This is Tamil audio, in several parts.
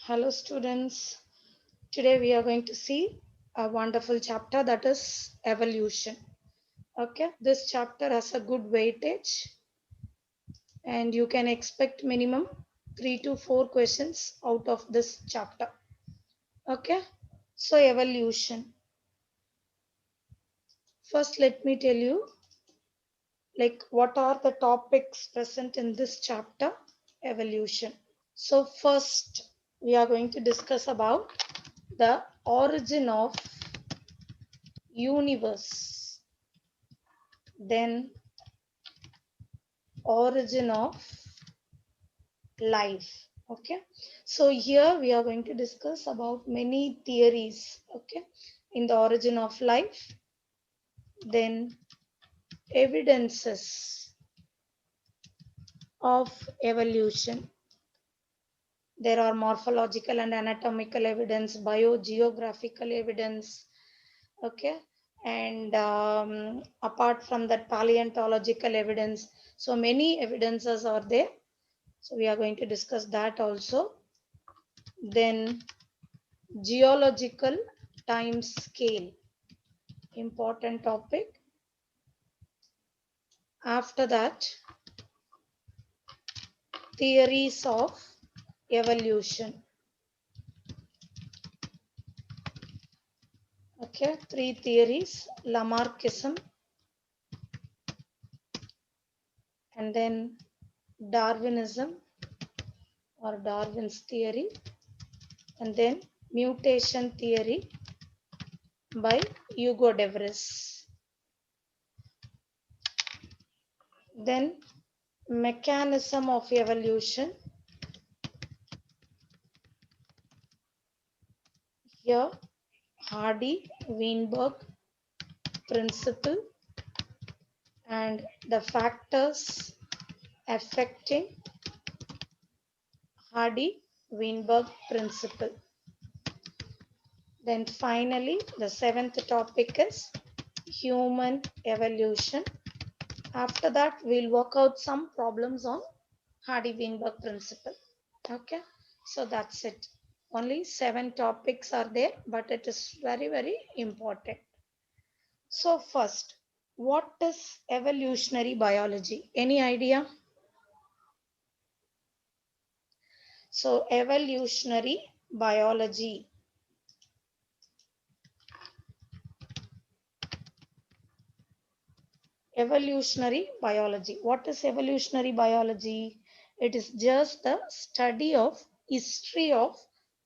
Hello, students. Today we are going to see a wonderful chapter that is evolution. Okay, this chapter has a good weightage, and you can expect minimum 3 to 4 questions out of this chapter. Okay, so evolution. First, let me tell you what are the topics present in this chapter evolution. So, first, we are going to discuss about the origin of universe, then origin of life. Okay, so here we are going to discuss about many theories, okay, in the origin of life, then evidences of evolution. There are morphological and anatomical evidence, biogeographical evidence, okay, and apart from that, paleontological evidence. So many evidences are there. So we are going to discuss that also. Then geological time scale, important topic. After that, theories of evolution. Okay, three theories: Lamarckism, and then Darwinism or Darwin's theory, and then mutation theory by Hugo de Vries. Then mechanism of evolution. Here, Hardy-Weinberg principle and the factors affecting Hardy-Weinberg principle. Then finally, the seventh topic is human evolution. After that, we'll work out some problems on Hardy-Weinberg principle. Okay, so that's it. Only 7 topics are there, but it is very, very important. So first, what is evolutionary biology? Any idea? So evolutionary biology. Evolutionary biology. What is evolutionary biology? It is just the study of history of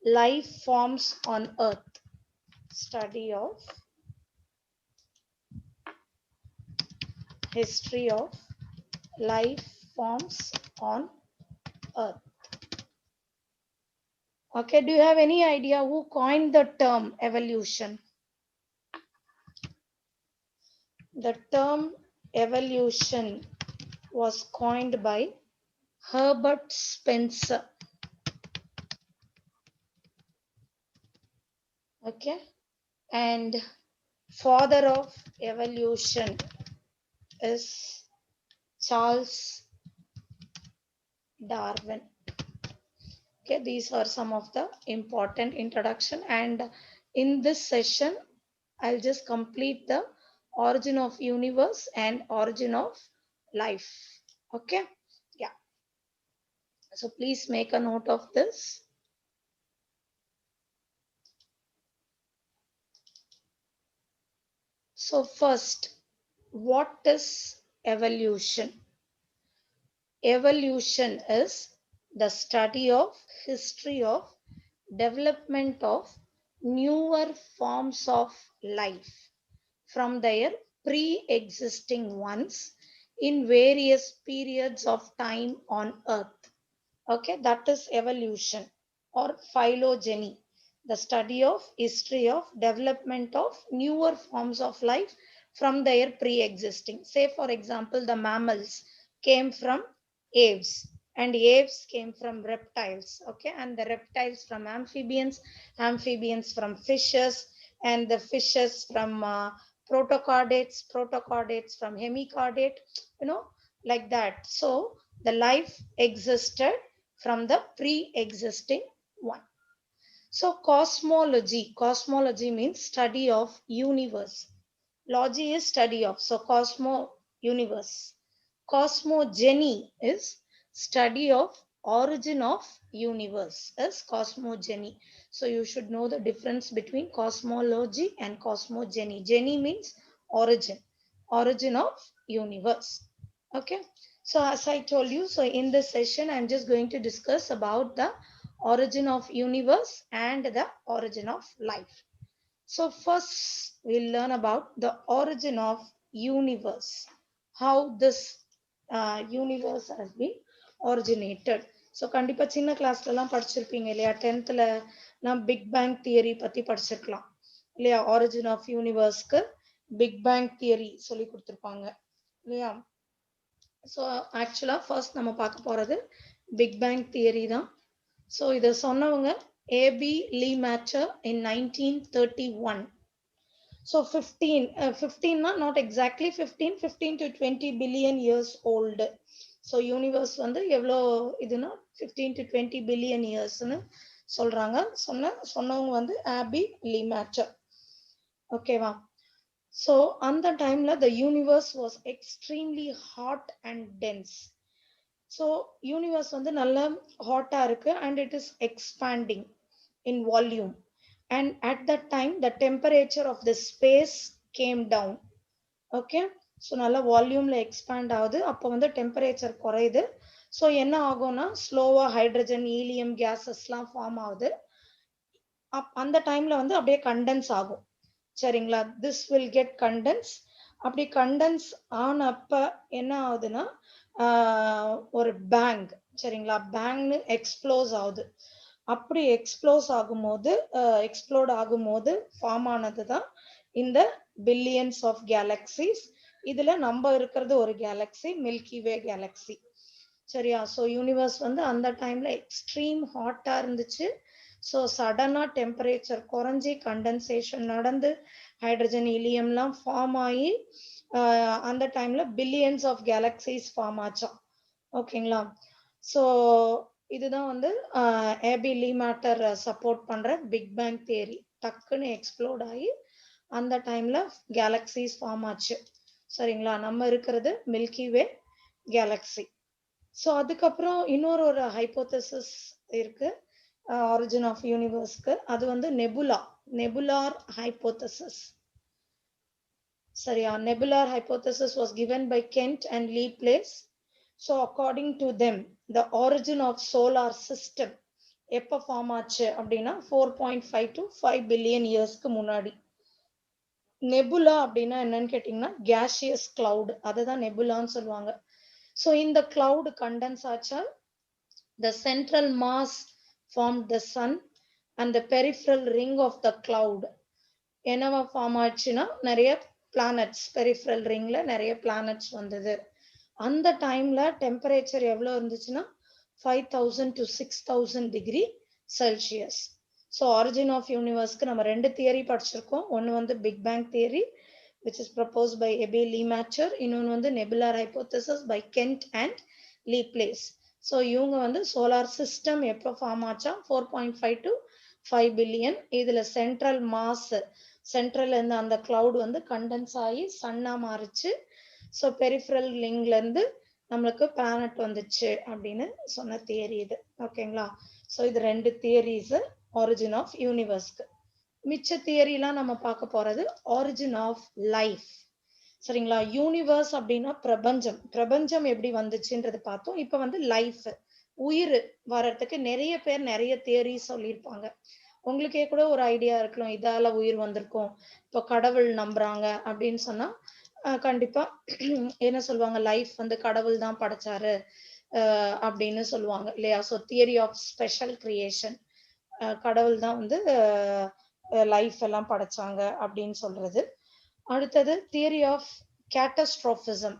life forms on earth. Study of history of life forms on earth. Okay, do you have any idea who coined the term evolution? The term evolution was coined by Herbert Spencer. Okay, and father of evolution is Charles Darwin. Okay, these are some of the important introduction, and in this session I'll just complete the origin of universe and origin of life. Okay, yeah, so please make a note of this. So first, what is evolution? Evolution is the study of history of development of newer forms of life from their pre-existing ones in various periods of time on earth. Okay, that is evolution or phylogeny, the study of history of development of newer forms of life from their pre-existing. Say for example, the mammals came from aves, and aves came from reptiles, okay, and the reptiles from amphibians, amphibians from fishes, and the fishes from protochordates, protochordates from hemichordate, like that. So the life existed from the pre-existing one. So cosmology means study of universe. Logy is study of, so universe. Cosmogeny is study of origin of universe is cosmogeny. So you should know the difference between cosmology and cosmogeny. Geny means origin of universe. Okay, so as I told you, so in this session I'm just going to discuss about the origin of universe and the origin of life. So first we'll learn about the origin of universe, how this universe has been originated. So கண்டிப்பா சின்ன கிளாஸ்ல எல்லாம் படிச்சிருப்பீங்க இல்லையா? 10th நாம் பிக் பேங் தியரி பத்தி படிச்சிருக்கலாம் இல்லையா? ஆரிஜின் ஆஃப் யூனிவர்ஸ்க்கு பிக் பேங் தியரி சொல்லி கொடுத்திருப்பாங்க இல்லையா? ஸோ ஆக்சுவலா ஃபர்ஸ்ட் நம்ம பார்க்க போறது பிக் பேங் தியரி தான். ஸோ இதை சொன்னவங்க Abbe Lemaitre in 1931. So 15 not exactly 15 to 20 billion years old. So universe வந்து எவ்வளோ இதுனா 15 to 20 billion yearsனு சொல்றாங்க. சொன்னவங்க வந்து ஆபி லீ மேட்டர். ஓகேவா? So அந்த டைம்ல the universe was extremely hot and dense. So universe வந்து நல்ல ஹாட்டா இருக்கு and it is expanding in volume. And at that time the temperature of the space came down. Okay, so நல்ல வால்யூம்ல எக்ஸ்பேண்ட் ஆகுது. அப்போ வந்து டெம்பரேச்சர் குறையுது. ஸோ என்ன ஆகும்னா ஸ்லோவா ஹைட்ரஜன் ஹீலியம் கேசஸ்லாம் ஃபார்ம் ஆகுது. அந்த டைம்ல வந்து அப்படியே கண்டென்ஸ் ஆகும். சரிங்களா? This will get condense. அப்படி கண்டென்ஸ் ஆனப்ப என்ன ஆகுதுன்னா ஒரு பேங், சரிங்களா, பேங்னு எக்ஸ்ப்ளோஸ் ஆகுது. அப்படி எக்ஸ்ப்ளோட் ஆகும்போது ஃபார்ம் ஆனது தான் இந்த பில்லியன்ஸ் ஆஃப் கேலக்சிஸ். இதுல நம்ம இருக்கிறது ஒரு கேலக்சி, மில்கி வே கேலக்சி. சரியா? ஸோ யூனிவர்ஸ் வந்து அந்த டைம்ல எக்ஸ்ட்ரீம் ஹாட்டா இருந்துச்சு. ஸோ சடனா டெம்பரேச்சர் குறைஞ்சி கண்டென்சேஷன் நடந்து ஹைட்ரஜன் ஹீலியம்லாம் ஃபார்ம் ஆகி அந்த டைம்ல பில்லியன்ஸ் ஆஃப் கேலக்சிஸ் ஃபார்ம் ஆச்சாம். ஓகேங்களா? ஸோ இதுதான் வந்து ஏபி லீ மேட்டர் சப்போர்ட் பண்ற பிக் பேங் தியரி. டக்குன்னு எக்ஸ்ப்ளோட் ஆகி அந்த டைம்ல கேலக்சிஸ் ஃபார்ம் ஆச்சு. சரிங்களா? நம்ம இருக்கிறது மில்கி வே கேலக்சி. ஸோ அதுக்கப்புறம் இன்னொரு ஹைப்போதசிஸ் இருக்கு ஆரிஜின் ஆஃப் யூனிவர்ஸ்க்கு. அது வந்து நெபுலார் ஹைப்போதசிஸ். சரியா? Nebular hypothesis was given by Kent and Laplace. So according to them the origin of solar system எப்ப ஃபார்ம் ஆச்சு அப்படின்னா 4.5 to 5 billion இயர்ஸ்க்கு முன்னாடி. நெபுலா அப்படின்னா என்னன்னு கேட்டீங்கன்னா gaseous cloud, அதுதான் நெபுலான்னு சொல்லுவாங்க. ஸோ இந்த கிளவுட் கண்டென்ஸ் ஆச்சா the central mass formed the sun and the peripheral ring of the cloud என்னவா ஃபார்ம் ஆச்சுன்னா நிறைய பிளானட்ஸ், பெரிஃபரல் ரிங்ல நிறைய பிளானட்ஸ் வந்தது. அந்த டைம்ல டெம்பரேச்சர் எவ்வளவு இருந்துச்சுன்னா 5000 to 6000 degree Celsius. So origin of யூனிவர்ஸ்க்கு நம்ம ரெண்டு தியரி படிச்சிருக்கோம். ஒன்று வந்து big bang theory which is proposed by Abbe Lemaitre. இன்னொன்று வந்து nebular hypothesis by Kent and Laplace. So இவங்க வந்து சோலார் சிஸ்டம் எப்போ ஃபார்ம் ஆச்சா 4.5 to 5 பில்லியன். இதுல சென்ட்ரல் மாஸ், சென்ட்ரல்ல இருந்து அந்த கிளவுட் வந்து கண்டென்ஸ் ஆகி சன்னா மாறிச்சு. ஸோ பெரிஃபரல் லிங்க்ல இருந்து நம்மளுக்கு பிளானட் வந்துச்சு அப்படின்னு சொன்ன தியரி இது. ஓகேங்களா? ஸோ இது ரெண்டு தியரிஸ் ஆரிஜின் ஆஃப் யூனிவர்ஸ்க்கு. மிச்ச தியரிலாம் நம்ம பார்க்க போறது ஆரிஜின் ஆஃப் லைஃப். சரிங்களா? யூனிவர்ஸ் அப்படின்னா பிரபஞ்சம் எப்படி வந்துச்சுன்றது பார்த்தோம். இப்ப வந்து லைஃப், உயிர் வர்றதுக்கு நிறைய பேர் நிறைய தியரி சொல்லியிருப்பாங்க. உங்களுக்கே கூட ஒரு ஐடியா இருக்கலாம், இதால உயிர் வந்திருக்கும். இப்போ கடவுள் நம்புறாங்க அப்படின்னு சொன்னா கண்டிப்பா என்ன சொல்லுவாங்க, லைஃப் வந்து கடவுள் தான் படைச்சாரு அப்படின்னு சொல்லுவாங்க இல்லையா? So theory of special creation, கடவுள் தான் வந்து லைஃப் எல்லாம் படைச்சாங்க அப்படின்னு சொல்றது. அடுத்தது தியரி ஆஃப் கேட்டஸ்ட்ரோபிசம்.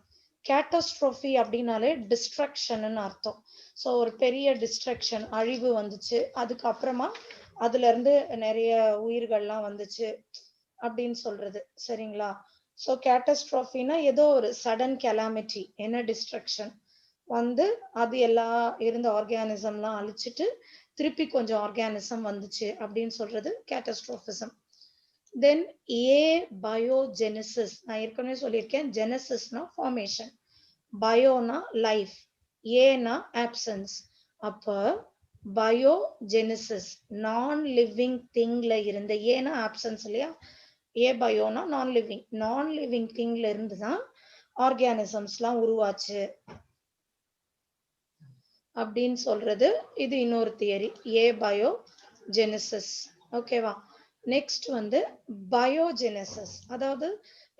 கேட்டஸ்ட்ரோஃபி அப்படின்னாலே டிஸ்ட்ரக்ஷன் அர்த்தம். ஸோ ஒரு பெரிய டிஸ்ட்ரக்ஷன், அழிவு வந்துச்சு, அதுக்கப்புறமா அதுல இருந்து நிறைய உயிர்கள்லாம் வந்துச்சு அப்படின்னு சொல்றது. சரிங்களா? ஸோ கேட்டஸ்ட்ரோஃபினா ஏதோ ஒரு சடன் கெலாமிட்டி, என்ன டிஸ்ட்ரக்ஷன் வந்து அது எல்லா இருந்த ஆர்கானிசம்லாம் அழிச்சிட்டு திருப்பி கொஞ்சம் ஆர்கானிசம் வந்துச்சு அப்படின்னு சொல்றது கேட்டஸ்ட்ரோபிசம். தென் abiogenesis, நான் ஏற்கனவே சொல்லியிருக்கேன், ஜெனசிஸ்னா ஃபார்மேஷன், பயோனா லைஃப், ஏனா ஆப்சன்ஸ். அப்ப பயோஜெனிசிஸ் நான் லிவிங் திங்ல இருந்து, ஏனா ஆப்சன்ஸ் இல்லையா, ஏ பயோனா நான் லிவிங் திங்ல இருந்து தான் ஆர்கானிசம்ஸ்லாம் உருவாச்சு அப்படின்னு சொல்றது இது இன்னொரு தியரி, ஏபயோஜெனிசிஸ். ஓகேவா. நெக்ஸ்ட் வந்து பயோஜெனிசிஸ். அதாவது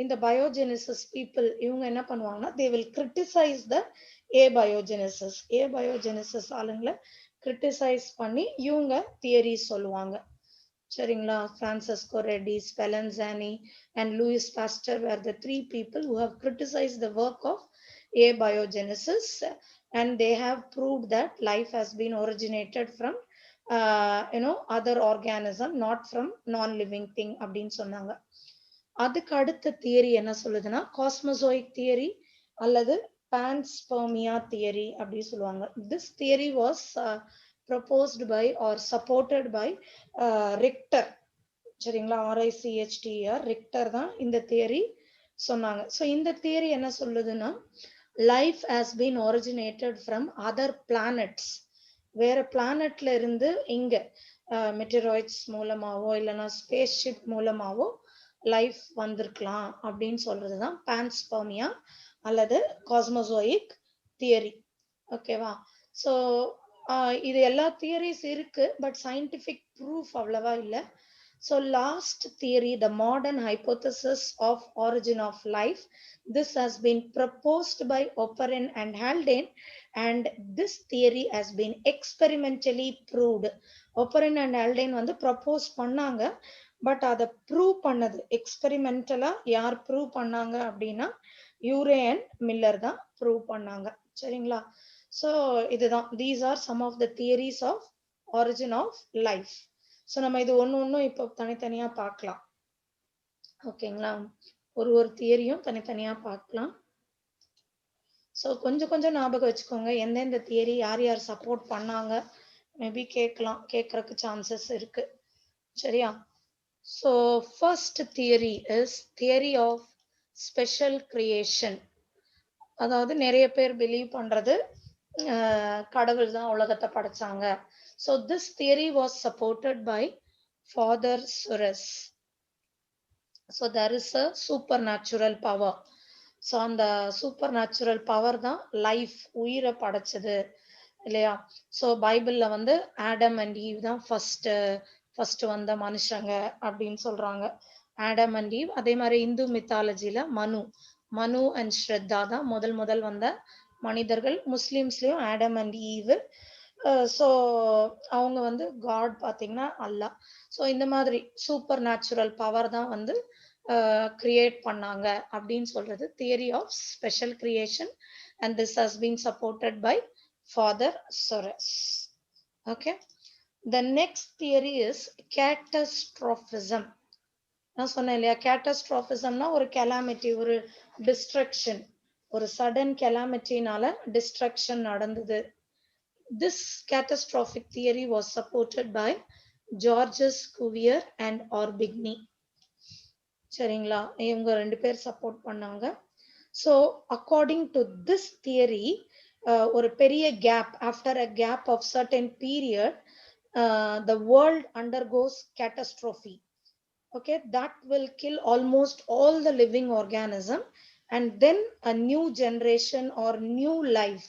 இந்த பயோஜெனிசிஸ் பீப்புள் இவங்க என்ன பண்ணுவாங்கன்னா, தே வில் கிரிட்டிசைஸ் த ஏபயோஜெனிசிஸ். ஏபயோஜெனிசிஸ் ஆளுங்களை கிரிட்டிசைஸ் பண்ணி இவங்க தியரி சொல்லுவாங்க. சரிங்களா. Francisco Reddy, Spallanzani and Louis Pasteur were the three people who have criticized the work of abiogenesis, and they have proved that life has been originated from other organism, not from non-living thing அப்படின்னு சொன்னாங்க. அதுக்கு அடுத்த தியரி என்ன சொல்லுதுன்னா, காஸ்மோசோயிக் தியரி அல்லது panspermia theory அப்படி சொல்லுவாங்க. This theory was proposed by or supported by Richter. சரிங்களா. RICHTER, ரிக்டர் தான் இந்த தியரி சொன்னாங்க. ஸோ இந்த தியரி என்ன சொல்லுதுன்னா, life has been originated from other planets. வேற பிளானட்ல இருந்து இங்க மெட்டராய்ட்ஸ் மூலமாவோ இல்லைன்னா ஸ்பேஸ் ஷிப் மூலமாவோ லைஃப் வந்திருக்கலாம் அப்படின்னு சொல்றதுதான் பான்ஸ்பர்மியா அல்லது காஸ்மோசோயிக் தியரி. ஓகேவா. ஸோ இது எல்லா தியரிஸ் இருக்கு, பட் சயின்டிபிக் ப்ரூஃப் அவ்வளவா இல்லை. So last theory, the modern hypothesis of origin of life, this has been proposed by Oparin and Haldane, and this theory has been experimentally proved. Oparin and Haldane வந்து ப்ரப்போஸ் பண்ணாங்க, பட் அதை ப்ரூவ் பண்ணது எக்ஸ்பெரிமெண்டலா யார் ப்ரூவ் பண்ணாங்க அப்படின்னா யூரே அண்ட் மில்லர் தான் ப்ரூவ் பண்ணாங்க. சரிங்களா. ஸோ இதுதான், these are some of the theories of origin of life. So நம்ம இது ஒன்று இப்போ தனித்தனியாக பார்க்கலாம். ஓகேங்களா. ஒரு தியரியும் தனித்தனியாக பார்க்கலாம். ஸோ கொஞ்சம் ஞாபகம் வச்சுக்கோங்க, எந்தெந்த தியரி யார் யார் சப்போர்ட் பண்ணாங்க, மேபி கேட்கறதுக்கு சான்சஸ் இருக்கு. சரியா. So first theory is theory of special creation. அதாவது நிறைய பேர் பிலீவ் பண்றது கடவுள் தான் உலகத்தை படைச்சாங்க. So this theory was supported by Father Suarez. So there is a supernatural power. So அந்த supernatural power தான் லைஃப், உயிரை படைச்சது இல்லையா. ஸோ பைபிள்ல வந்து ஆடம் அண்ட் ஈவ் தான் ஃபர்ஸ்ட் வந்த மனுஷங்க அப்படின்னு சொல்றாங்க, ஆடம் அண்ட் ஈவ். அதே மாதிரி இந்து மித்தாலஜில மனு அண்ட் ஸ்ரத்தா தான் முதல் வந்த மனிதர்கள். முஸ்லிம்ஸ்லயும் ஆடம் அண்ட் ஈவ். ஸோ அவங்க வந்து காட் பார்த்தீங்கன்னா அல்லா. ஸோ இந்த மாதிரி சூப்பர் நேச்சுரல் பவர் தான் வந்து கிரியேட் பண்ணாங்க அப்படின்னு சொல்றது theory of special creation, and this has been supported by father Suarez. Okay. The next theory is catastrophism. நான் சொன்னேன் இல்லையா, கேட்டஸ்ட்ரோபிசம்னா ஒரு கெலாமிட்டி, ஒரு டிஸ்ட்ரக்ஷன், ஒரு சடன் கெலாமிட்டினால டிஸ்ட்ரக்ஷன் நடந்தது. This catastrophic theory was supported by Georges Cuvier and Orbigny. சரிங்களா. இவங்க ரெண்டு பேர் சப்போர்ட் பண்ணாங்க. So according to this theory, ஒரு பெரிய gap, after a gap of certain period, the world undergoes catastrophe. Okay, that will kill almost all the living organism, and then a new generation or new life,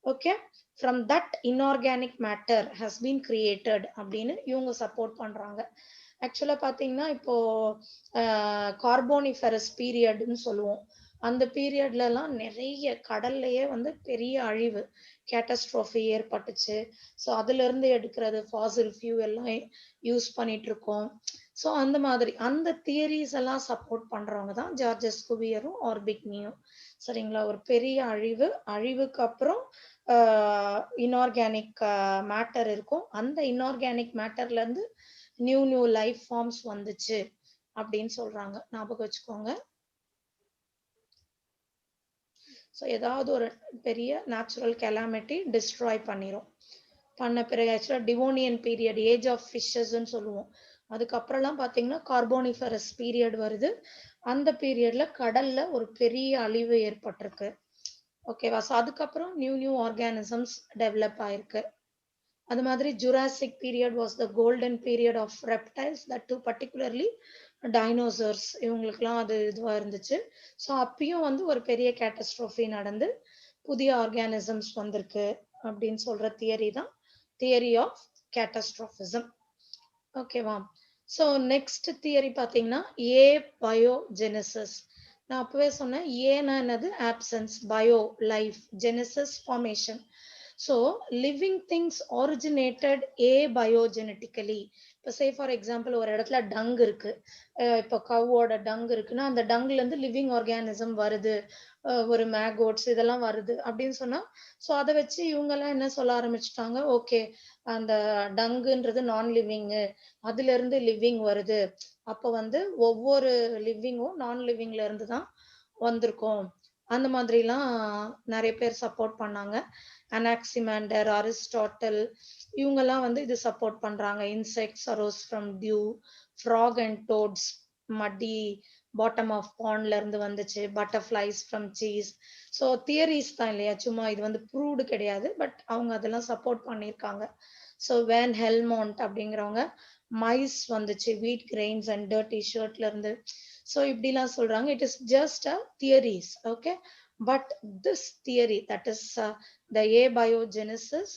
okay, from that inorganic matter has been created அப்படின்னு இவங்க சப்போர்ட் பண்றாங்க. ஆக்சுவலா பாத்தீங்கன்னா இப்போ கார்போனிஃபெரஸ் பீரியட்னு சொல்லுவோம், அந்த பீரியட்ல எல்லாம் நிறைய கடல்லையே வந்து பெரிய அழிவு, கேட்டஸ்ட்ரோஃபி ஏற்பட்டுச்சு. ஸோ அதுல இருந்து எடுக்கிறது ஃபாசில் ஃபியூல் எல்லாம் யூஸ் பண்ணிட்டு இருக்கோம். ஸோ அந்த மாதிரி அந்த தியரிஸ் எல்லாம் சப்போர்ட் பண்றவங்க தான் ஜார்ஜஸ் குவியரும் ஆர்பிக்னியும். சரிங்களா. ஒரு பெரிய அழிவுக்கு அப்புறம் இன்ஆர்கானிக் மேட்டர் இருக்கும், அந்த இன்ஆர்கானிக் மேட்டர்ல இருந்து நியூ லைஃப் ஃபார்ம்ஸ் வந்துச்சு அப்படின்னு சொல்றாங்க. ஞாபகம் வச்சுக்கோங்க. ஸோ ஏதாவது ஒரு பெரிய நேச்சுரல் கெலாமிட்டி டிஸ்ட்ராய் பண்ணிரும். பண்ண பிறகு ஆக்சுவலா டிவோனியன் பீரியட், ஏஜ் ஆஃப் ஃபிஷஸ்ன்னு சொல்லுவோம். அதுக்கப்புறம்லாம் பார்த்தீங்கன்னா கார்போனிஃபரஸ் பீரியட் வருது. அந்த பீரியட்ல கடல்ல ஒரு பெரிய அழிவு ஏற்பட்டிருக்கு. ஓகேவா? ஸோ அதுக்கப்புறம் நியூ ஆர்கானிசம்ஸ் டெவலப் ஆயிருக்கு. அது மாதிரி Jurassic period was the golden period of reptiles, that too particularly dinosaurs. இவங்களுக்குலாம் அது இதுவா இருந்துச்சு. ஸோ அப்பயும் வந்து ஒரு பெரிய கேட்டஸ்ட்ரோஃபி நடந்து புதிய ஆர்கானிசம்ஸ் வந்திருக்கு அப்படின்னு சொல்ற தியரி தான் தியரி ஆஃப் கேட்டஸ்ட்ரோஃபிசம். ஓகேவா? ஸோ நெக்ஸ்ட் தியரி பார்த்தீங்கன்னா ஏ பயோஜெனசிஸ். நான் அப்பவே சொன்னேன், ஏன்னா என்னது? Absence, bio life, genesis formation. So living things originated abiogenetically. இப்போ சே ஃபார் எக்ஸாம்பிள் ஒரு இடத்துல டங் இருக்கு, இப்போ கவ்வோட டங் இருக்குன்னா அந்த டங்ல இருந்து லிவிங் ஆர்கானிசம் வருது, ஒரு மேகோட்ஸ் இதெல்லாம் வருது அப்படின்னு சொன்னா, ஸோ அதை வச்சு இவங்கெல்லாம் என்ன சொல்ல ஆரம்பிச்சுட்டாங்க, ஓகே அந்த டங்குன்றது நான் லிவிங்கு, அதுல இருந்து லிவிங் வருது, அப்போ வந்து ஒவ்வொரு லிவிங்கும் நான் லிவிங்ல இருந்து தான் வந்திருக்கும். அந்த மாதிரிலாம் நிறைய பேர் சப்போர்ட் பண்ணாங்க. அனாக்சிமாண்டர், அரிஸ்டாட்டில் இவங்கெல்லாம் வந்து இது சப்போர்ட் பண்றாங்க. Insects arose from dew, frog and toads muddy bottom of பாண்ட்ல இருந்து வந்துச்சு, butterflies from cheese. So theories தான் இல்லையா, சும்மா இது வந்து ப்ரூவ்டு கிடையாது, பட் அவங்க அதெல்லாம் சப்போர்ட் பண்ணியிருக்காங்க. ஸோ வேன் ஹெல்மாண்ட் அப்படிங்கிறவங்க மைஸ் வந்துச்சு வீட் கிரெயின்ஸ் அண்ட் டர்ட்டி ஷர்ட்ல இருந்து. ஸோ இப்படிலாம் சொல்றாங்க. It is just a theories. Okay, but this theory, that is the abiogenesis,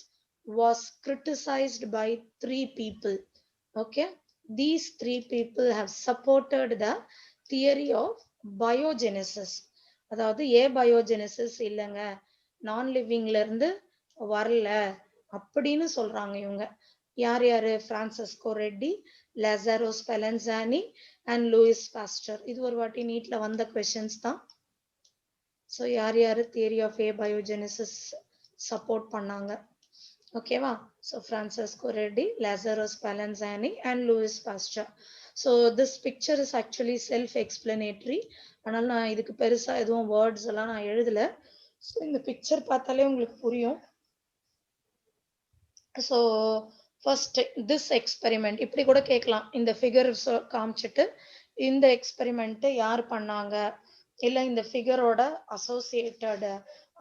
was criticized by 3 people. Okay, these 3 people have supported the theory of biogenesis. அதாவது abiogenesis இல்லைங்க, நான் லிவிங்ல இருந்து வரல அப்படின்னு சொல்றாங்க இவங்க. யார் யாரு? Francisco Redi, Lazzaro Spallanzani and Louis Pasteur. இது ஒரு வாட்டி நீட்ல வந்த கொஸ்டின்ஸ் தான். ஸோ யார் யார் தியரி ஆஃப் ஏபயோஜெனசிஸ் சப்போர்ட் பண்ணாங்க? ஓகேவா? So Francisco Redi, Lazzaro Spallanzani and Louis Pasteur. So this picture is actually self explanatory. ஆனால் நான் இதுக்கு பெருசா எதுவும் வேர்ட்ஸ் எல்லாம் நான் எழுதல. ஸோ இந்த பிக்சர் பார்த்தாலே உங்களுக்கு புரியும். ஸோ ஃபர்ஸ்ட் திஸ் எக்ஸ்பெரிமெண்ட் இப்படி கூட கேட்கலாம். இந்த ஃபிகர் காமிச்சிட்டு இந்த எக்ஸ்பெரிமெண்ட் யார் பண்ணாங்க, இல்ல இந்த ஃபிகரோட அசோசியேட்டட்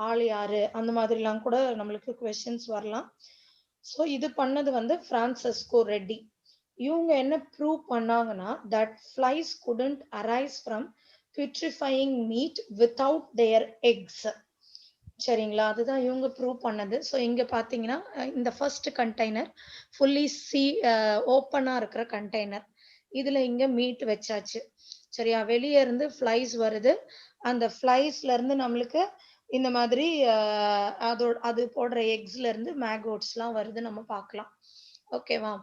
ஆள் யாரு, அந்த மாதிரிலாம் கூட நம்மளுக்கு கொஸ்டின்ஸ் வரலாம். ஸோ இது பண்ணது வந்து பிரான்சிஸ்கோ ரெட்டி. இவங்க என்ன ப்ரூவ் பண்ணாங்கன்னா, that flies couldn't arise from putrefying meat without their eggs. சரிங்களா? அதுதான் இவங்க ப்ரூவ் பண்ணது. ஸோ இங்க பாத்தீங்கன்னா இந்த ஃபர்ஸ்ட் கண்டெய்னர் ஃபுல்லி ஓப்பனா இருக்கிற கண்டெய்னர், இதுல இங்க மீட் வச்சாச்சு. சரியா? வெளியே இருந்து ஃப்ளைஸ் வருது. அந்த ஃப்ளைஸ்ல இருந்து நம்மளுக்கு இந்த மாதிரி அது போடுற எக்ஸ்ல இருந்து மேகோட்ஸ்லாம் வருது, நம்ம பார்க்கலாம். ஓகேவா?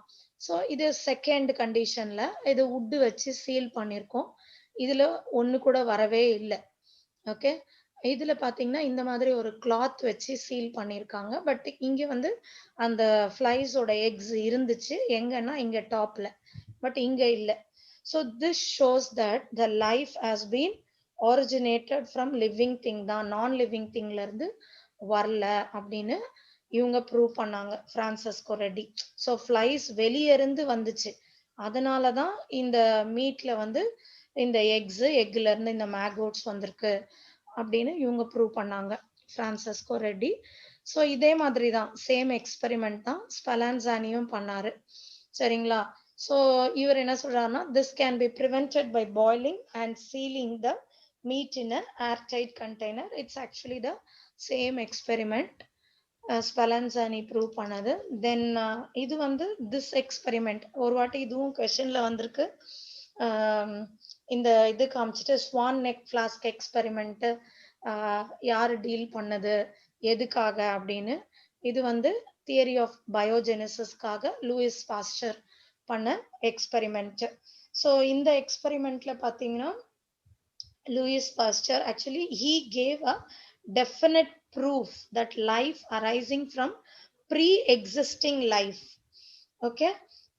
ஸோ இது செகண்ட் கண்டிஷன்ல இது வுட் வச்சு சீல் பண்ணியிருக்கோம். இதுல ஒண்ணு கூட வரவே இல்லை. ஓகே, இதுல பாத்தீங்கன்னா இந்த மாதிரி ஒரு கிளாத் வச்சு சீல் பண்ணியிருக்காங்க. பட் இங்க வந்து அந்த ஃப்ளைஸோட எக்ஸ் இருந்துச்சு, எங்கன்னா இங்க டாப்ல, பட் இங்க இல்ல. So this shows that the life has been originated from living thing தான், நான் லிவிங் திங்ல இருந்து வரல அப்படின்னு இவங்க ப்ரூவ் பண்ணாங்க, பிரான்சிஸ்கோ ரெட்டி. ஸோ ஃப்ளைஸ் வெளியே இருந்து வந்துச்சு, அதனாலதான் இந்த மீட்ல வந்து இந்த எக்ல இருந்து இந்த மேகோட்ஸ் வந்திருக்கு அப்படின்னு இவங்க ப்ரூவ் பண்ணாங்க, பிரான்சிஸ்கோ ரெட்டி. ஸோ இதே மாதிரி தான் சேம் எக்ஸ்பெரிமெண்ட் தான் ஸ்பெலன்சானியும் பண்ணாரு. சரிங்களா? ஸோ இவர் என்ன சொல்றாருன்னா, this can be prevented by boiling and sealing the meat in a airtight container. It's actually the same experiment Spallanzani prove பண்ணது. தென் இது வந்து திஸ் எக்ஸ்பெரிமெண்ட் ஒரு வாட்டி இதுவும் கொஸ்டின்ல வந்திருக்கு. இந்த இது காமிச்சிட்டு ஸ்வான் நெக் ஃபிளாஸ்க் எக்ஸ்பெரிமெண்ட் யாரு டீல் பண்ணது, எதுக்காக அப்படின்னு. இது வந்து தியரி ஆஃப் பயோஜெனசிஸ்க்காக லூயிஸ் பாஸ்டர் பண்ண எக்ஸ்பெரிமெண்ட். ஸோ இந்த எக்ஸ்பெரிமெண்ட்ல பாத்தீங்கன்னா Louis Pasteur actually he gave a definite proof that life arising from pre-existing life. Okay,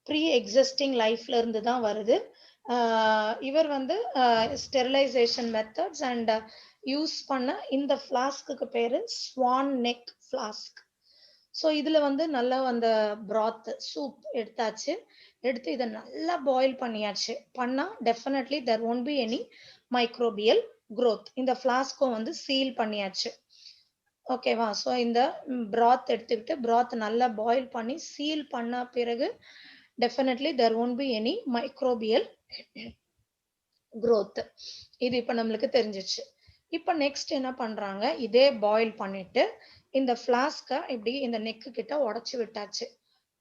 pre-existing lifeல இருந்து தான் வருது. இவர் வந்து ஸ்டெரிலைசேஷன் மெத்தட்ஸ் அண்ட் யூஸ் பண்ண இந்த ஃபிளாஸ்க்கு பேரு ஸ்வான் நெக் ஃபிளாஸ்க். ஸோ இதுல வந்து நல்லா அந்த பிராத் சூப் எடுத்தாச்சு. எடுத்து இதை நல்லா பாயில் பண்ணியாச்சு. பண்ணா definitely there won't be any microbial growth. இந்த ஃபிளாஸ்கும் வந்து சீல் பண்ணியாச்சு. ஓகேவா? ஸோ இந்த பிராத் எடுத்துக்கிட்டு பிராத் நல்லா பாயில் பண்ணி சீல் பண்ண பிறகு definitely there won't be any microbial growth. இது இப்ப நம்மளுக்கு தெரிஞ்சிச்சு. இப்ப நெக்ஸ்ட் என்ன பண்றாங்க, இதே பாயில் பண்ணிட்டு இந்த ஃபிளாஸ்க இப்படி இந்த நெக்கு கிட்ட உடைச்சு விட்டாச்சு.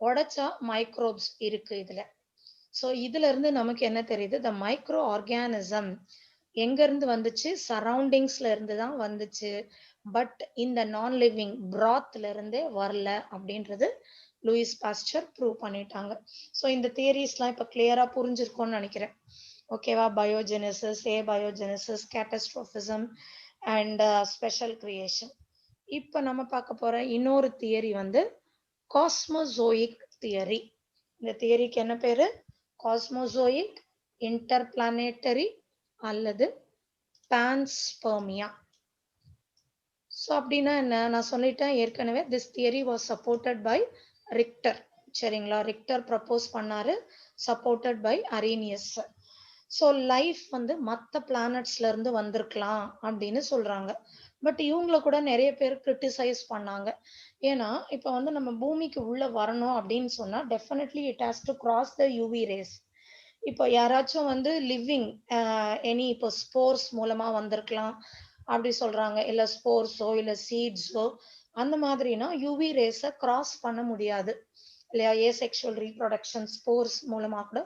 உடைச்சா மைக்ரோப்ஸ் இருக்கு இதுல. ஸோ இதுல இருந்து நமக்கு என்ன தெரியுது, த மைக்ரோ ஆர்கானிசம் எங்க இருந்து வந்துச்சு, சரௌண்டிங்ஸ்ல இருந்து தான் வந்துச்சு. பட் இந்த நான் லிவிங் பிராத்ல இருந்தே வரல அப்படின்றது லூயிஸ் பாஸ்டர் ப்ரூவ் பண்ணிட்டாங்க. ஸோ இந்த தியரிஸ்லாம் இப்ப கிளியரா புரிஞ்சிருக்கும்னு நினைக்கிறேன். ஓகேவா? Biogenesis, abiogenesis, catastrophism and special creation. இப்ப நம்ம பார்க்க போற இன்னொரு தியரி வந்து காஸ்மோசோயிக் தியரி. இந்த தியரிக்கு என்ன பேரு? காஸ்மோசோயிக், இன்டர்பிளானேட்டரி அல்லது பான்ஸ்பெர்மியா. ஸோ அப்படின்னா என்ன, நான் சொல்லிட்டேன் ஏற்கனவே. This theory was supported by Richter. சரிங்களா? ரிக்டர் ப்ரப்போஸ் பண்ணாரு, supported by Arrhenius. So life வந்து மற்ற பிளானட்ஸ்ல இருந்து வந்திருக்கலாம் அப்படின்னு சொல்றாங்க. பட் இவங்களை கூட நிறைய பேர் கிரிட்டிசைஸ் பண்ணாங்க. ஏன்னா இப்ப வந்து நம்ம பூமிக்கு உள்ள வரணும் அப்படின்னு சொன்னா definitely it has to cross the UV rays. இப்போ யாராச்சும் வந்து லிவிங் எனி இப்போ ஸ்போர்ஸ் மூலமா வந்திருக்கலாம் அப்படி சொல்றாங்க. இல்ல ஸ்போர்ஸோ இல்ல சீட்ஸோ அந்த மாதிரினா யூவி ரேஸை கிராஸ் பண்ண முடியாது இல்லையா? ஏசெக்சுவல் ரீப்ரொடக்ஷன் ஸ்போர்ஸ் மூலமா கூட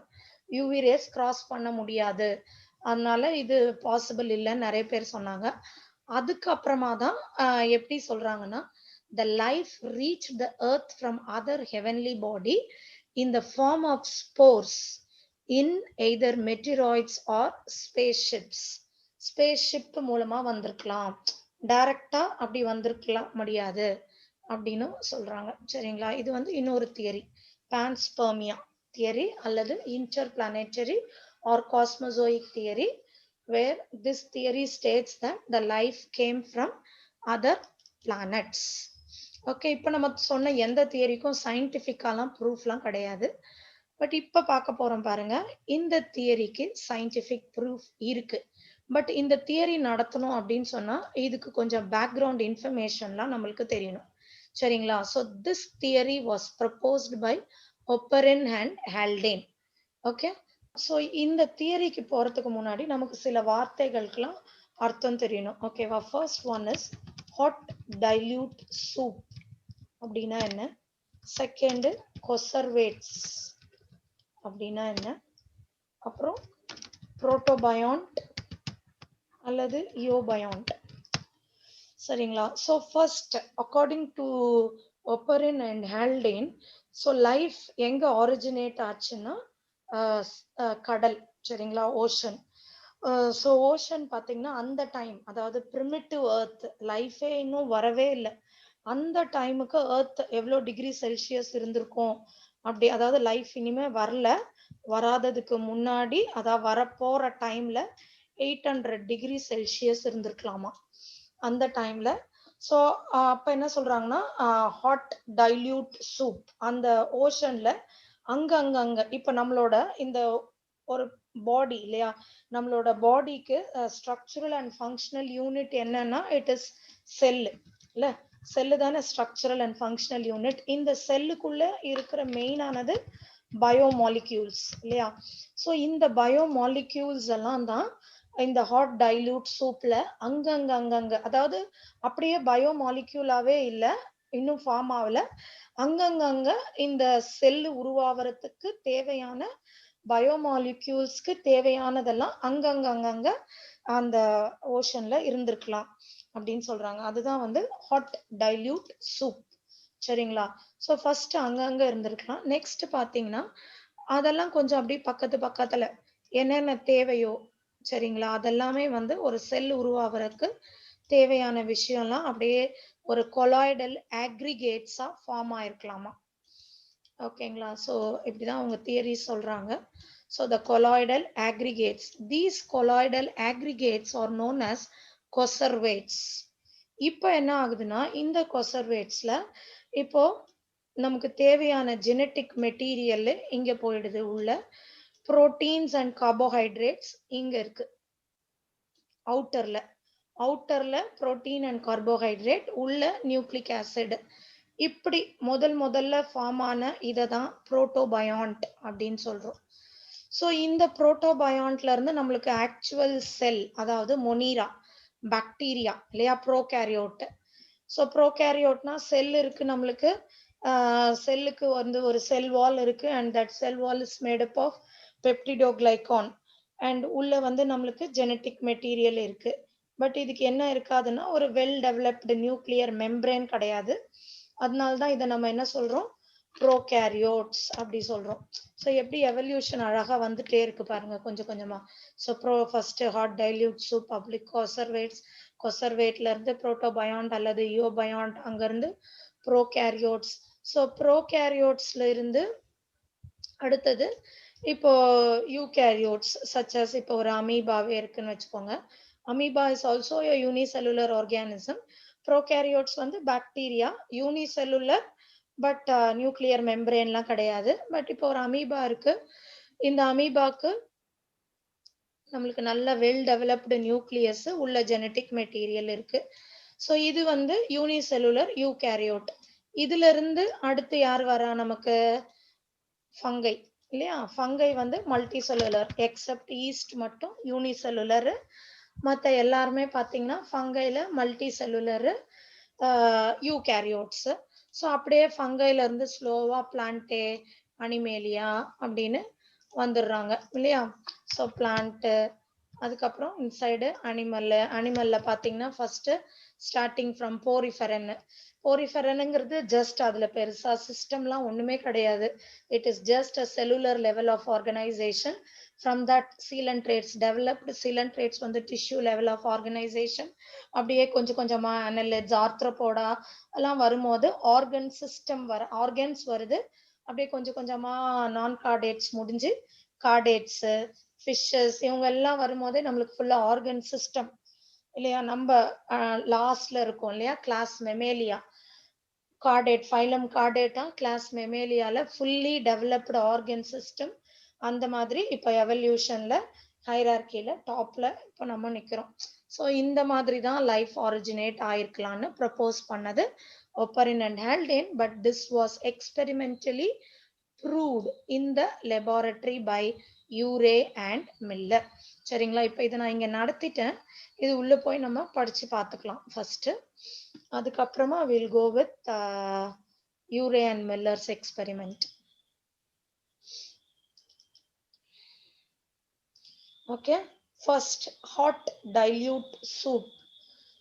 யூவி ரேஸ் கிராஸ் பண்ண முடியாது. அதனால இது பாசிபிள் இல்லைன்னு நிறைய பேர் சொன்னாங்க. அதுக்கப்புறமா தான் எப்படி சொல்றாங்கன்னா, the life reached the earth from other heavenly body in the form of spores in either meteoroids or spaceships. Spaceship மூலமா வந்திருக்கலாம், டைரக்டா அப்படி வந்திருக்கலாம் முடியாது அப்படின்னு சொல்றாங்க. சரிங்களா? இது வந்து இன்னொரு தியரி, பான்ஸ்பெர்மியா தியரி அல்லது interplanetary or cosmozoic theory, where this theory states that the life came from other planets. Okay, இப்போ நம்ம சொன்ன எந்த தியரிக்கும் சயின்டிஃபிக்காலாம் ப்ரூஃப்லாம் கிடையாது. பட் இப்போ பார்க்க போறோம் பாருங்க, இந்த தியரிக்கு சயின்டிஃபிக் ப்ரூஃப் இருக்கு. பட் இந்த தியரி நடத்தணும் அப்படின்னு சொன்னா இதுக்கு கொஞ்சம் பேக்ரவுண்ட் இன்ஃபர்மேஷன்லாம் நம்மளுக்கு தெரியணும். சரிங்களா? So this theory was proposed by Oparin and Haldane. Okay, so இந்த தியரிக்கு போறதுக்கு முன்னாடி நமக்கு சில வார்த்தைகளுக்கெல்லாம் அர்த்தம் தெரியணும். ஓகேவா? First one is hot dilute soup அப்படின்னா என்ன? செகண்ட் கொசர்வேட்ஸ் அப்படின்னா என்ன? அப்புறம் புரோட்டோபயாண்ட் அல்லது யோபயாண்ட். சரிங்களா? So first according to Oparin and Haldane, so life எங்க ஆரிஜினேட் ஆச்சுன்னா கடல். சரிங்களா? ஓஷன். ஸோ ஓஷன் பார்த்தீங்கன்னா அந்த டைம், அதாவது பிரிமிட்டிவ் எர்த், லைஃபே இன்னும் வரவே இல்லை. அந்த டைமுக்கு எர்த் எவ்வளோ டிகிரி செல்சியஸ் இருந்திருக்கும் அப்படி, அதாவது லைஃப் இனிமே வரல, வராததுக்கு முன்னாடி, அதாவது வரப்போற டைம்ல 800 டிகிரி செல்சியஸ் இருந்திருக்கலாமா அந்த டைம்ல. ஸோ அப்ப என்ன சொல்றாங்கன்னா ஹாட் டைல்யூட் சூப் அந்த ஓஷன்ல அங்க இப்ப நம்மளோட இந்த ஒரு பாடி இல்லையா, நம்மளோட பாடிக்கு ஸ்ட்ரக்சரல் அண்ட் ஃபங்க்ஷனல் யூனிட் என்னன்னா இட் இஸ் செல் இல்ல, செல்லு தானே ஸ்ட்ரக்சரல் அண்ட் ஃபங்க்ஷனல் யூனிட். இந்த செல்லுக்குள்ள இருக்கிற மெயினானது பயோமாலிக்யூல்ஸ் இல்லையா? ஸோ இந்த பயோமாலிக்யூல்ஸ் எல்லாம் தான் இந்த ஹாட் டைல்யூட் சூப்ல அங்கங்க, அதாவது அப்படியே பயோமாலிக்யூலாவே இல்லை, இன்னும் ஃபார்ம் ஆகல, அங்கங்க இந்த செல்லு உருவாவதுக்கு தேவையான பயோமாலிக்யூல்ஸ்க்கு தேவையானதெல்லாம் அங்கங்க அந்த ஓஷன்ல இருந்திருக்கலாம் அப்படின்னு சொல்றாங்க. அதுதான் வந்து ஹாட் டைல்யூட் சூப். சரிங்களா? ஸோ ஃபர்ஸ்ட் அங்கங்க இருந்திருக்கலாம். நெக்ஸ்ட் பாத்தீங்கன்னா அதெல்லாம் கொஞ்சம் அப்படி பக்கத்துல என்னென்ன தேவையோ, சரிங்களா, அதெல்லாமே வந்து ஒரு செல் உருவாகிறதுக்கு தேவையான விஷயம்லாம் அப்படியே ஒரு கொலாய்டல் ஆக்ரிகேட்ஸா ஃபார்ம் ஆயிருக்கலாமா. ஓகேங்களா? ஸோ இப்படிதான் அவங்க தியரி சொல்றாங்க. So the colloidal aggregates, these colloidal aggregates are known as conservates. இப்போ என்ன ஆகுதுன்னா இந்த conservatesல இப்போ நமக்கு தேவையான ஜெனட்டிக் மெட்டீரியல் இங்க போயிடுது. உள்ள புரோட்டீன்ஸ் அண்ட் கார்போஹைட்ரேட்ஸ் இங்க இருக்கு. அவுட்டர்ல புரோட்டீன் அண்ட் கார்போஹைட்ரேட், உள்ள நியூக்ளிக் ஆசிட். இப்படி முதல்ல ஃபார்ம் ஆன இதை தான் புரோட்டோபயாண்ட் அப்படின்னு சொல்றோம். ஸோ இந்த புரோட்டோபயாண்ட்ல இருந்து நம்மளுக்கு ஆக்சுவல் செல், அதாவது மொனீரா பாக்டீரியா இல்லையா, ப்ரோகேரியோட். ஸோ ப்ரோகேரியோட்னா செல் இருக்கு நம்மளுக்கு. செல்லுக்கு வந்து ஒரு செல் வால் இருக்கு, and that cell wall is made up of peptidoglycan. And உள்ள வந்து நம்மளுக்கு ஜெனட்டிக் மெட்டீரியல் இருக்கு. பட் இதுக்கு என்ன இருக்காதுன்னா ஒரு வெல் டெவலப்டு நியூக்ளியர் மெம்பரேன் கிடையாது. அதனால தான் இதை நம்ம என்ன சொல்றோம், ப்ரோகேரியோட்ஸ் அப்படி சொல்றோம். ஸோ எப்படி எவல்யூஷன் அழகா வந்துட்டே இருக்கு பாருங்க கொஞ்சம் கொஞ்சமா. So first hot dilute soup, பப்ளிக் கொசர்வேட்ல இருந்து புரோட்டோபயாண்ட் அல்லது யூபயாண்ட், அங்கிருந்து ப்ரோகேரியோட்ஸ். ஸோ ப்ரோகேரியோட்ஸ்ல இருந்து அடுத்தது இப்போ யூகேரியோட்ஸ், சச்சஸ் இப்போ ஒரு அமீபாவே இருக்குன்னு வச்சுக்கோங்க. Amoeba is also a unicellular organism. Prokaryotes வந்து பாக்டீரியா, யூனிசெல்லுலர், பட் நியூக்ளியர் மெம்பரேன்லாம் கிடையாது. பட் இப்போ ஒரு அமீபா இருக்கு. இந்த அமீபாக்கு நம்மளுக்கு நல்ல வெல் டெவலப்டு நியூக்ளியஸ், உள்ள ஜெனட்டிக் மெட்டீரியல் இருக்கு. ஸோ இது வந்து யூனிசெல்லுலர் யூகேரியோட். இதுல இருந்து அடுத்து யார் வரா நமக்கு, ஃபங்கை இல்லையா. ஃபங்கை வந்து மல்டி செல்லுலர், எக்ஸப்ட் ஈஸ்ட் மட்டும் யூனிசெல்லுலர். மற்ற எல்லாருமே பார்த்தீங்கன்னா ஃபங்கைல மல்டி செல்லுலர் யூகேரியோட்ஸ். ஸோ அப்படியே ஃபங்கைல இருந்து ஸ்லோவா பிளான்டே, அனிமேலியா அப்படின்னு வந்துடுறாங்க இல்லையா. ஸோ பிளான்ட்டு, அதுக்கப்புறம் இன்சைடு அனிமல்ல பார்த்தீங்கன்னா ஃபர்ஸ்ட் ஸ்டார்டிங் ஃப்ரம் போரிஃபெரனுங்கிறது ஜஸ்ட் அதுல பெருசா சிஸ்டம்லாம் ஒண்ணுமே கிடையாது. It is just a cellular level of organisation. From that coelenterates developed. Coelenterates வந்து டிஷ்யூ லெவல் ஆஃப் ஆர்கனைசேஷன். அப்படியே கொஞ்சம் கொஞ்சமா அனலிட்ஸ், ஆர்த்ரோபோடா எல்லாம் வரும்போது ஆர்கன்ஸ் வருது. அப்படியே கொஞ்சம் கொஞ்சமா நான் கார்டேட்ஸ் முடிஞ்சு கார்டேட்ஸ், ஃபிஷஸ், இவங்க எல்லாம் வரும்போதே நம்மளுக்கு ஃபுல்லா ஆர்கன் சிஸ்டம் இல்லையா. நம்ம லாஸ்ட்ல இருக்கும் இல்லையா class mammalia, chordate phylum chordata, class மெமேலியால ஃபுல்லி டெவலப்டு ஆர்கன் சிஸ்டம். அந்த மாதிரி இப்போ எவல்யூஷன்ல ஹைரார்கில டாப்ல இப்போ நம்ம நிக்கிறோம். ஸோ இந்த மாதிரி தான் லைஃப் ஆரிஜினேட் ஆயிருக்கலாம்னு ப்ரப்போஸ் பண்ணது Oparin and Haldane. But this was experimentally proved in the laboratory by Urey and Miller. சரிங்களா. இப்போ இதை நான் இங்க நடத்திட்டேன். இது உள்ள போய் நம்ம படிச்சு பார்த்துக்கலாம் ஃபர்ஸ்ட். அதுக்கப்புறமா will go with Urey and Miller's experiment. Okay. First, hot dilute soup.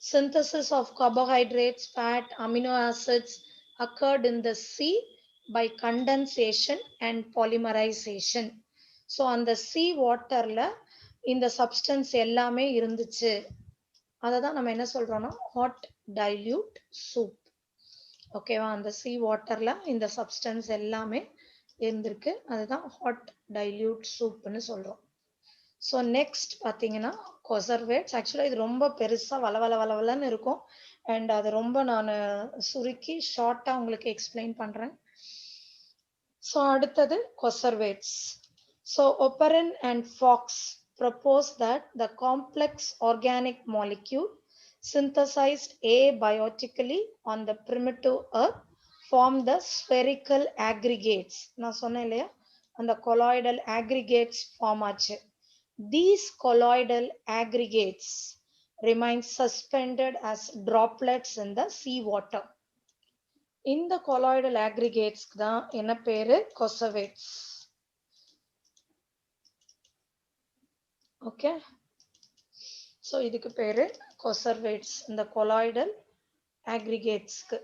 Synthesis of carbohydrates, fat, amino acids occurred in the sea by condensation and polymerization. So அந்த சி வாட்டர்ல இந்த சப்ஸ்டன்ஸ் எல்லாமே இருந்துச்சு. அதை தான் நம்ம என்ன சொல்றோம்னா ஹாட் டைல்யூட் சூப். ஓகேவா. அந்த சி வாட்டர்ல இந்த சப்ஸ்டன்ஸ் எல்லாமே இருந்திருக்கு, அதுதான் ஹாட் டைல்யூட் சூப்னு சொல்றோம். ஸோ நெக்ஸ்ட் பார்த்தீங்கன்னா கொசர்வேட்ஸ். ஆக்சுவலாக இது ரொம்ப பெருசா வளவலன்னு இருக்கும். அண்ட் அது ரொம்ப நான் சுருக்கி ஷார்ட்டா உங்களுக்கு எக்ஸ்பிளைன் பண்றேன். ஸோ அடுத்தது coacervates. So Oparin and Fox proposed that the complex organic molecule synthesized abiotically on the primitive earth form the spherical aggregates. நான் சொன்னேன் இல்லையா, அந்த colloidal aggregates ஃபார்ம் ஆச்சு. These colloidal aggregates remain suspended as droplets in the sea water. இந்த colloidal aggregates தான் என்ன பேரு, கொசர்வேட்ஸ். ஓகே. ஸோ இதுக்கு பேரு கொசர்வேட்ஸ், இந்த கொலாய்டல் ஆக்ரிகேட்ஸ்க்கு.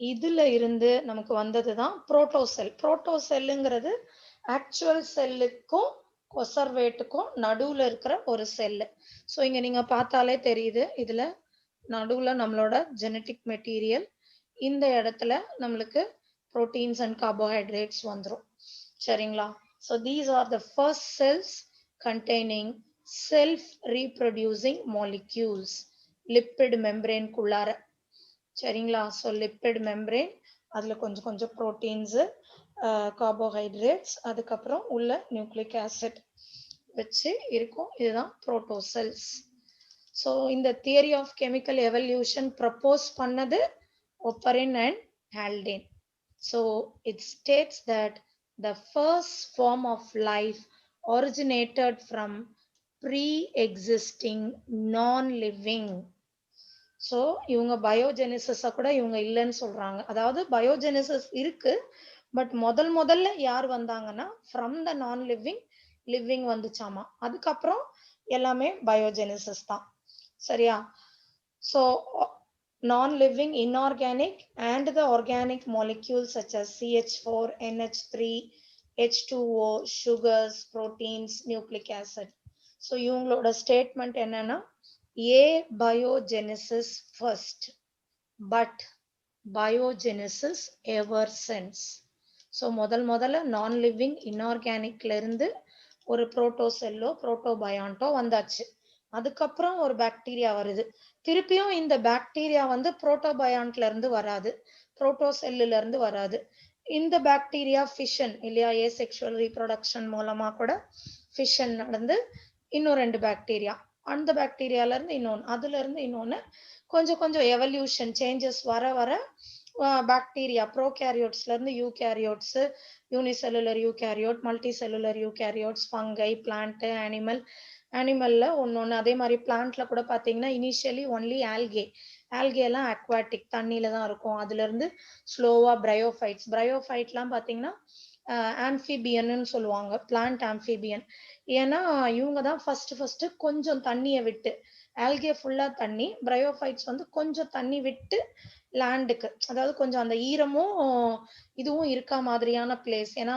இதுல இருந்து நமக்கு வந்ததுதான் புரோட்டோசெல். புரோட்டோசெல்லுங்கிறது ஆக்சுவல் செல்லுக்கும் கொசர்வேட்டுக்கும் நடுவுல இருக்கிற ஒரு செல்லு. ஸோ இங்க நீங்க பார்த்தாலே தெரியுது, இதுல நடுவுல நம்மளோட ஜெனட்டிக் மெட்டீரியல், இந்த இடத்துல நம்மளுக்கு புரோட்டீன்ஸ் அண்ட் கார்போஹைட்ரேட்ஸ் வந்துடும். சரிங்களா. So these are the first cells containing self-reproducing molecules, lipid membrane குள்ளார. சரிங்களா? ஸோ லிப்பிட் மெம்பரேன், அதுல கொஞ்சம் கொஞ்சம் புரோட்டீன்ஸ், கார்போஹைட்ரேட்ஸ், அதுக்கப்புறம் உள்ள நியூக்ளிக் ஆசிட் வச்சு இருக்கும். இதுதான் புரோட்டோசெல்ஸ். ஸோ இந்த theory of chemical evolution propose பண்ணது Oparin and Haldane. So it states that the first form of life originated from pre-existing non-living. So இவங்க பயோஜெனிசிஸை கூட இவங்க இல்லைன்னு சொல்றாங்க. அதாவது பயோஜெனிசிஸ் இருக்கு, பட் முதல்ல யார் வந்தாங்கன்னா ஃப்ரம் த நான் லிவிங் லிவிங் வந்துச்சாமா. அதுக்கப்புறம் எல்லாமே பயோஜெனிசிஸ் தான். சரியா? So non-living, inorganic and the organic molecules such as CH4, NH3, H2O, sugars, proteins, nucleic acid. So இவங்களோட statement என்னன்னா abiogenesis first but biogenesis ever since. So முதல்ல non-living inorganicல இருந்து ஒரு புரோட்டோசெல்லோ புரோட்டோபயான்ட்டோ வந்தாச்சு. அதுக்கப்புறம் ஒரு பாக்டீரியா வருது. திருப்பியும் இந்த பாக்டீரியா வந்து புரோட்டோபயான்ட்ல இருந்து வராது, புரோட்டோசெல்லுல இருந்து வராது. இந்த பாக்டீரியா ஃபிஷன் இல்லையா, ஏசெக்சுவல் ரீப்ரொடக்ஷன் மூலமா கூட ஃபிஷன் நடந்து இன்னும் 2 பாக்டீரியா, அந்த பாக்டீரியால இருந்து இன்னொன்னு, அதுல இருந்து இன்னொன்னு, கொஞ்சம் கொஞ்சம் எவல்யூஷன் சேஞ்சஸ் வர வர பாக்டீரியா ப்ரோகேரியோட்ஸ்ல இருந்து eukaryotes, unicellular eukaryote, multi cellular eukaryotes, fungi, plant, அனிமல்ல ஒன்னொன்னு. அதே மாதிரி பிளான்ட்ல கூட பாத்தீங்கன்னா இனிஷியலி ஒன்லி ஆல்கே எல்லாம் அக்வாட்டிக், தண்ணியில தான் இருக்கும். அதுல இருந்து ஸ்லோவா பிரையோஃபைட்லாம் பாத்தீங்கன்னா ஆம்ஃபிபியன்னு சொல்லுவாங்க, பிளான்ட் ஆம்ஃபிபியன். ஏன்னா இவங்க தான் ஃபர்ஸ்ட் கொஞ்சம் தண்ணியை விட்டு, ஆல்கே ஃபுல்லா தண்ணி, பிரையோஃபைட்ஸ் வந்து கொஞ்சம் தண்ணி விட்டு லேண்டுக்கு, அதாவது கொஞ்சம் அந்த ஈரமும் இதுவும் இருக்கா மாதிரியான பிளேஸ். ஏன்னா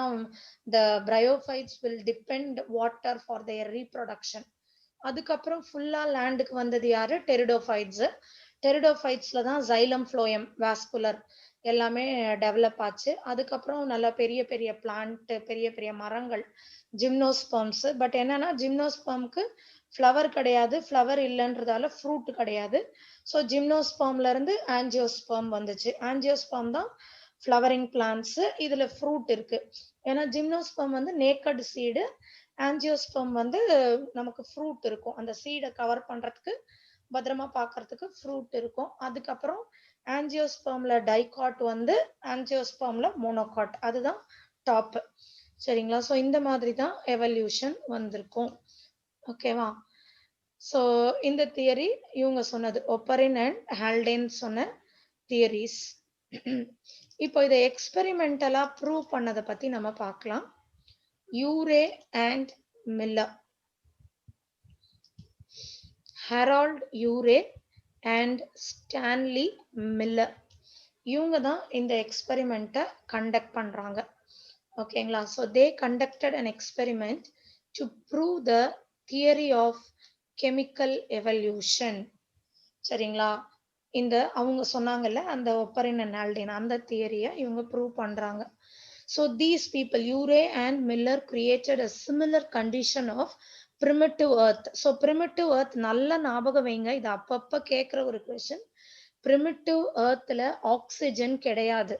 the bryophytes will depend water for their reproduction. அதுக்கப்புறம் ஃபுல்லா லேண்டுக்கு வந்தது யாரு? டெரிடோஃபைட்ஸ். டெரிடோஃபைட்ஸ்ல தான் xylem phloem vascular எல்லாமே டெவலப் ஆச்சு. அதுக்கப்புறம் நல்ல பெரிய பெரிய பிளான்ட், பெரிய பெரிய மரங்கள், ஜிம்னோஸ்பர்ம்ஸ். பட் என்னன்னா ஜிம்னோஸ்பர்ம்க்கு ஃப்ளவர் கிடையாது, ஃப்ளவர் இல்லைன்றதால ஃப்ரூட் கிடையாது. ஸோ ஜிம்னோஸ்பர்ம்ல இருந்து ஆஞ்சியோஸ்பர்ம் வந்துச்சு. ஆஞ்சியோஸ்பர்ம் தான் ஃப்ளவரிங் பிளான்ட்ஸ், இதுல ஃப்ரூட் இருக்கு. ஏன்னா ஜிம்னோஸ்பர்ம் வந்து நேக்கட் சீடு, ஆஞ்சியோஸ்பர்ம் வந்து நமக்கு ஃப்ரூட் இருக்கும், அந்த சீடை கவர் பண்றதுக்கு, பத்திரமா பாக்குறதுக்கு ஃப்ரூட் இருக்கும். அதுக்கப்புறம் ஆஞ்சியோஸ்பர்ம்ல டைகாட் வந்து ஆஞ்சியோஸ்பர்ம்ல மோனோகாட், அதுதான் டாப். சரிங்களா? ஸோ இந்த மாதிரி தான் எவல்யூஷன் வந்திருக்கும். ஓகேவா? ஸோ இந்த தியரி இவங்க சொன்னது, ஒப்பரின் அண்ட் ஹால்டேன் சொன்ன தியரிஸ். இப்போ இதை எக்ஸ்பெரிமெண்டலா ப்ரூவ் பண்ணதை பத்தி நம்ம பார்க்கலாம். Urey and Miller, Harold Urey and Stanley Miller, இவங்க தான் இந்த எக்ஸ்பெரிமெண்ட்டை கண்டக்ட் பண்றாங்க. ஓகேங்களா? So they conducted an experiment to prove the theory of chemical evolution. சரிங்களா? இந்த அவங்க சொன்னாங்கல்ல அந்த ஒப்பரின் அண்ட் ஹால்டேன், அந்த தியரியை இவங்க ப்ரூவ் பண்றாங்க. So these people, Urey and Miller, created a similar condition of primitive earth. So primitive earth நல்ல ஞாபகம் வைங்க, இது அப்பப்ப கேட்கிற ஒரு கொஸ்டின். primitive earthல ஆக்சிஜன் கிடையாது,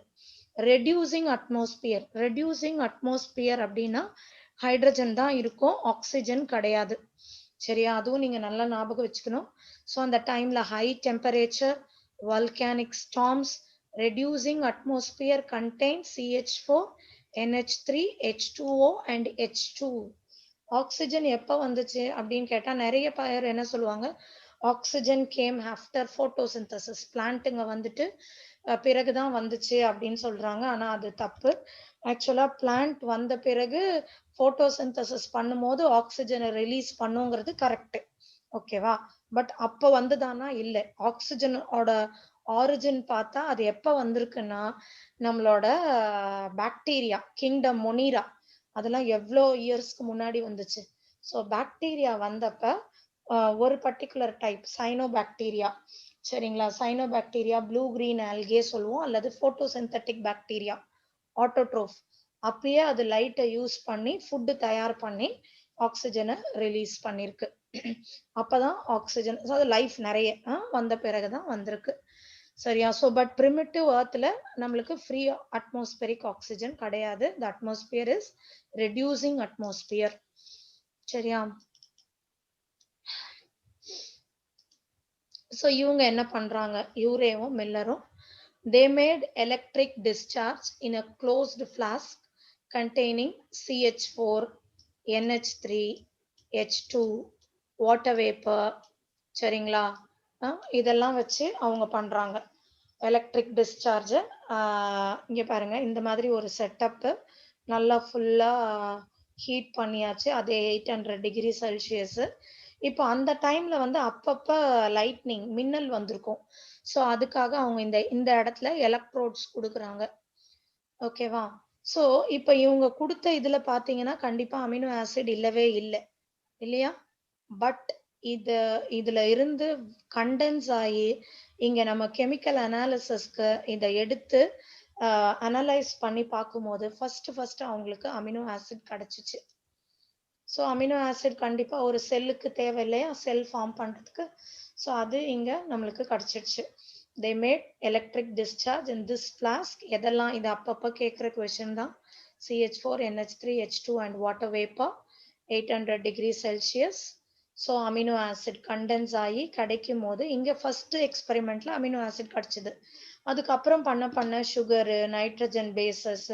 ரெடியூசிங் அட்மாஸ்பியர். ரெடியூசிங் அட்மாஸ்பியர் அப்படின்னா ஹைட்ரஜன் தான் இருக்கும், ஆக்சிஜன் கிடையாது. சரியா? அதுவும் நீங்க நல்லா ஞாபகம் வச்சுக்கணும். ஸோ அந்த டைம்ல high temperature, volcanic storms, reducing atmosphere contains CH4, NH3, H2O and H2. Oxygen எப்ப வந்துச்சு அப்படின்னு கேட்டா நிறைய பேர் என்ன சொல்லுவாங்க, ஆக்சிஜன் கேம் ஆஃப்டர் போட்டோசிந்தசிஸ், பிளான்ட்டுங்க வந்துட்டு பிறகுதான் வந்துச்சு அப்படின்னு சொல்றாங்க. ஆனா அது தப்பு. ஆக்சுவலா பிளான்ட் வந்த பிறகு போட்டோசிந்தசிஸ் பண்ணும்போது ஆக்சிஜனை ரிலீஸ் பண்ணுங்கிறது கரெக்ட். ஓகேவா? பட் அப்ப வந்துதானா? இல்ல. ஆக்சிஜனோட ஆரிஜின் பார்த்தா அது எப்ப வந்திருக்குன்னா நம்மளோட பாக்டீரியா கிங்டம் மொனீரா, அதெல்லாம் எவ்வளோ இயர்ஸ்க்கு முன்னாடி வந்துச்சு. ஸோ பாக்டீரியா வந்தப்ப ஒரு பர்டிகுலர் டைப் சைனோபாக்டீரியா, சரிங்களா? சைனோபாக்டீரியா, ப்ளூ கிரீன் ஆல்கே சொல்லுவோம், அல்லது போட்டோசிந்தட்டிக் பாக்டீரியா, ஆட்டோட்ரோஃப். அப்பயே அது லைட்டை யூஸ் பண்ணி ஃபுட்டு தயார் பண்ணி ஆக்சிஜனை ரிலீஸ் பண்ணிருக்கு. அப்பதான் ஆக்சிஜன், அதாவது லைஃப் நிறைய வந்த பிறகுதான் வந்திருக்கு. சரியா? ஸோ பட் பிரிமிட்டிவ் எர்த்ல நம்மளுக்கு ஃப்ரீ அட்மாஸ்பியரிக் ஆக்சிஜன் கிடையாது. The atmosphere is reducing atmosphere. சரியா? ஸோ இவங்க என்ன பண்றாங்க, யூரேவும் மில்லரும், they made electric discharge in a closed flask containing CH4, NH3, H2, water vapor. சரிங்களா? இதெல்லாம் வச்சு அவங்க பண்றாங்க எலக்ட்ரிக் டிஸ்சார்ஜ். இங்க பாருங்க, இந்த மாதிரி ஒரு செட்டப்பு நல்லா ஃபுல்லா ஹீட் பண்ணியாச்சு. அது 800 டிகிரி செல்சியஸ். இப்போ அந்த டைம்ல வந்து அப்பப்ப லைட்னிங் மின்னல் வந்திருக்கும். ஸோ அதுக்காக அவங்க இந்த இந்த இடத்துல எலக்ட்ரோட்ஸ் கொடுக்குறாங்க. ஓகேவா? ஸோ இப்போ இவங்க கொடுத்த இதுல பாத்தீங்கன்னா கண்டிப்பா அமினோ ஆசிட் இல்லவே இல்லை, இல்லையா? பட் இதுல இருந்து கண்டென்ஸ் ஆகி இங்க நம்ம கெமிக்கல் அனாலிசிஸ்க்கு இதை எடுத்து அனலைஸ் பண்ணி பார்க்கும்போது ஃபர்ஸ்ட் அவங்களுக்கு அமினோ ஆசிட் கிடைச்சிச்சு. ஸோ அமினோ ஆசிட் கண்டிப்பா ஒரு செல்லுக்கு தேவை இல்லையா, செல் ஃபார்ம் பண்றதுக்கு. ஸோ அது இங்க நம்மளுக்கு கிடைச்சிடுச்சு. they made electric discharge in this flask. எதெல்லாம் இது அப்பப்ப கேட்கிற கொஸ்டின் தான். CH4, NH3, H2 and water vapor, 800 degree Celsius. So amino acid condense ஆகி கிடைக்கும் போது இங்க ஃபர்ஸ்ட் எக்ஸ்பெரிமெண்ட்ல அமினோ ஆசிட் கிடைச்சது. அதுக்கப்புறம் பண்ண சுகரு, நைட்ரஜன் பேசஸ்,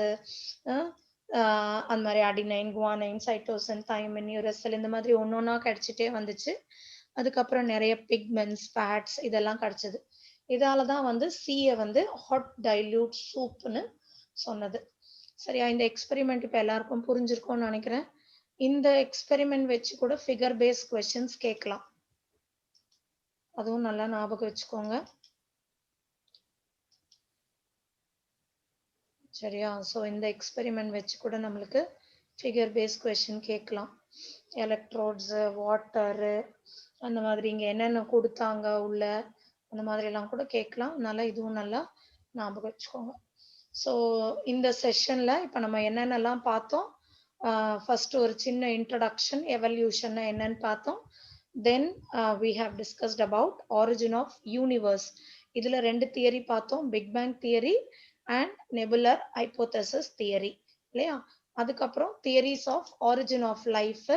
அந்த மாதிரி அடினைன், குவானைன், சைட்டோசின், தைமின், யூரசில், இந்த மாதிரி ஒன்னொன்னா கிடைச்சிட்டே வந்துச்சு. அதுக்கப்புறம் நிறைய பிக்மெண்ட்ஸ், ஃபேட்ஸ் இதெல்லாம் கிடைச்சது. இதாலதான் வந்து சீயை வந்து ஹாட் டைல்யூட் சூப்னு சொன்னது. சரியா? இந்த எக்ஸ்பெரிமெண்ட் இப்ப எல்லாருக்கும் புரிஞ்சிருக்கும்னு நினைக்கிறேன். இந்த எக்ஸ்பெரிமெண்ட் வச்சு கூட ஃபிகர் பேஸ் கொஸ்டின்ஸ் கேட்கலாம். அதுவும் நல்லா ஞாபகம் வச்சுக்கோங்க. சரியா? ஸோ இந்த எக்ஸ்பெரிமெண்ட் வச்சு கூட நம்மளுக்கு ஃபிகர் பேஸ் கொஸ்டின் கேட்கலாம். எலக்ட்ரோட்ஸ், வாட்டரு, அந்த மாதிரி இங்க என்னென்ன கொடுத்தாங்க உள்ள, அந்த மாதிரி எல்லாம் கூட கேட்கலாம். அதனால இதுவும் நல்லா ஞாபகம் வச்சுக்கோங்க. ஸோ இந்த செஷன்ல இப்ப நம்ம என்னென்னலாம் பார்த்தோம், ஃபர்ஸ்ட் ஒரு சின்ன இன்ட்ரடக்ஷன், எவல்யூஷன் என்னன்னு பார்த்தோம். தென் we have discussed about origin of universe. இதுல ரெண்டு தியரி பார்த்தோம், big bang theory and nebular hypothesis theory, இல்லையா? அதுக்கப்புறம் theories of origin of life.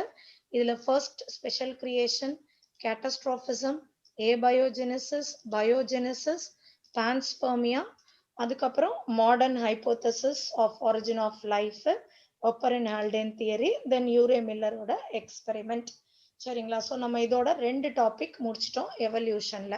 இதுல first special creation, catastrophism, abiogenesis, biogenesis, panspermia. அதுக்கப்புறம் modern hypothesis of origin of life, Oparin Haldane theory, then Urey மில்லரோட எக்ஸ்பெரிமெண்ட். சரிங்களா? ஸோ நம்ம இதோட 2 டாபிக் முடிச்சிட்டோம் எவல்யூஷன்ல.